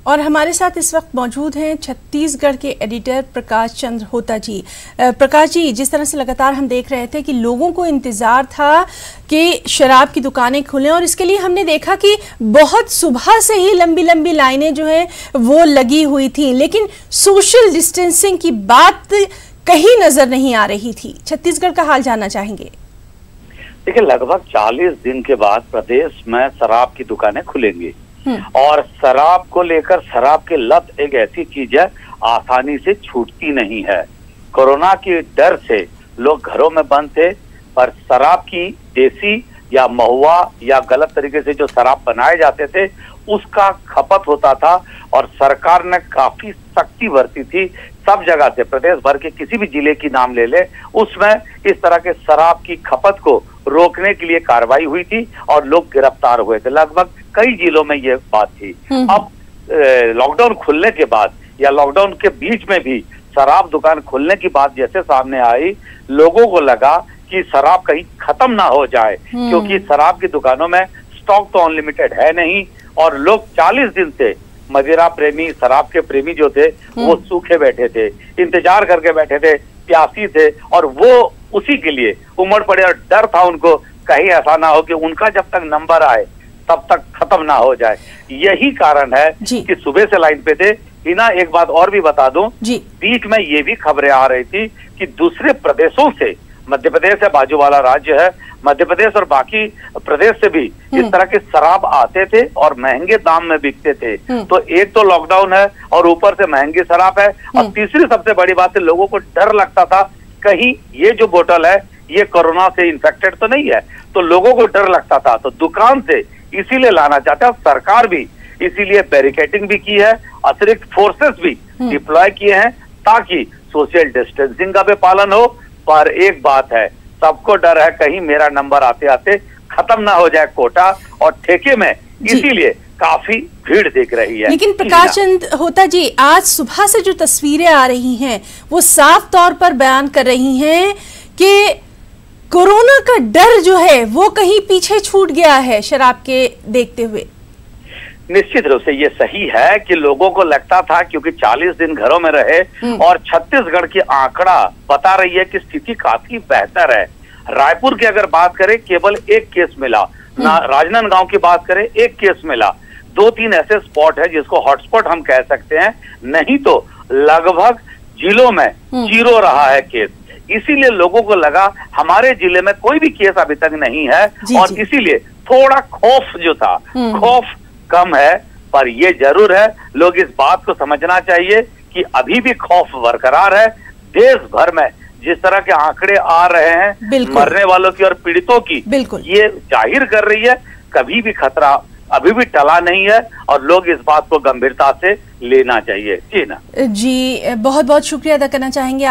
और हमारे साथ इस वक्त मौजूद हैं छत्तीसगढ़ के एडिटर प्रकाश चंद्र होता जी। प्रकाश जी, जिस तरह से लगातार हम देख रहे थे कि लोगों को इंतजार था कि शराब की दुकानें खुलें, और इसके लिए हमने देखा कि बहुत सुबह से ही लंबी लंबी लाइनें जो हैं वो लगी हुई थी, लेकिन सोशल डिस्टेंसिंग की बात कहीं नजर नहीं आ रही थी। छत्तीसगढ़ का हाल जानना चाहेंगे। देखिए, लगभग 40 दिन के बाद प्रदेश में शराब की दुकानें खुलेंगी और शराब को लेकर, शराब की लत एक ऐसी चीज है आसानी से छूटती नहीं है। कोरोना के डर से लोग घरों में बंद थे, पर शराब की देसी या महुआ या गलत तरीके से जो शराब बनाए जाते थे उसका खपत होता था और सरकार ने काफी सख्ती बरती थी। सब जगह से, प्रदेश भर के किसी भी जिले की नाम ले ले, उसमें इस तरह के शराब की खपत को रोकने के लिए कार्रवाई हुई थी और लोग गिरफ्तार हुए थे। लगभग कई जिलों में ये बात थी। अब लॉकडाउन खुलने के बाद या लॉकडाउन के बीच में भी शराब दुकान खुलने की बात जैसे सामने आई, लोगों को लगा कि शराब कहीं खत्म ना हो जाए, क्योंकि शराब की दुकानों में स्टॉक तो अनलिमिटेड है नहीं और लोग 40 दिन से मदिरा प्रेमी, शराब के प्रेमी जो थे वो सूखे बैठे थे, इंतजार करके बैठे थे, प्यासी थे, और वो उसी के लिए उमड़ पड़े और डर था उनको कहीं ऐसा ना हो कि उनका जब तक नंबर आए तब तक खत्म ना हो जाए। यही कारण है कि सुबह से लाइन पे थे। हिना, एक बात और भी बता दूं, बीच में ये भी खबरें आ रही थी कि दूसरे प्रदेशों से, मध्य प्रदेश है बाजू वाला राज्य है, मध्य प्रदेश और बाकी प्रदेश से भी इस तरह के शराब आते थे और महंगे दाम में बिकते थे। तो एक तो लॉकडाउन है और ऊपर से महंगी शराब है, और तीसरी सबसे बड़ी बात है, लोगों को डर लगता था कहीं ये जो बोतल है ये कोरोना से इन्फेक्टेड तो नहीं है, तो लोगों को डर लगता था। तो दुकान से इसीलिए लाना चाहता है, सरकार भी इसीलिए बैरिकेडिंग भी की है, अतिरिक्त फोर्सेस भी डिप्लॉय किए हैं ताकि सोशल डिस्टेंसिंग का भी पालन हो। पर एक बात है, सबको डर है कहीं मेरा नंबर आते आते खत्म ना हो जाए कोटा और ठेके में, इसीलिए काफी भीड़ दिख रही है। लेकिन प्रकाश चंद्र होता जी, आज सुबह से जो तस्वीरें आ रही हैं वो साफ तौर पर बयान कर रही हैं कि कोरोना का डर जो है वो कहीं पीछे छूट गया है शराब के देखते हुए। निश्चित रूप से ये सही है कि लोगों को लगता था, क्योंकि 40 दिन घरों में रहे और छत्तीसगढ़ की आंकड़ा बता रही है कि स्थिति काफी बेहतर है। रायपुर की अगर बात करें केवल एक केस मिला, राजनांदगांव की बात करें एक केस मिला, 2-3 ऐसे स्पॉट है जिसको हॉटस्पॉट हम कह सकते हैं, नहीं तो लगभग जिलों में जीरो रहा है केस। इसीलिए लोगों को लगा हमारे जिले में कोई भी केस अभी तक नहीं है और इसीलिए थोड़ा खौफ जो था, खौफ कम है। पर ये जरूर है, लोग इस बात को समझना चाहिए कि अभी भी खौफ बरकरार है। देश भर में जिस तरह के आंकड़े आ रहे हैं मरने वालों की और पीड़ितों की, ये जाहिर कर रही है कभी भी खतरा अभी भी टला नहीं है और लोग इस बात को गंभीरता से लेना चाहिए। जी ना जी, बहुत बहुत शुक्रिया अदा करना चाहेंगे।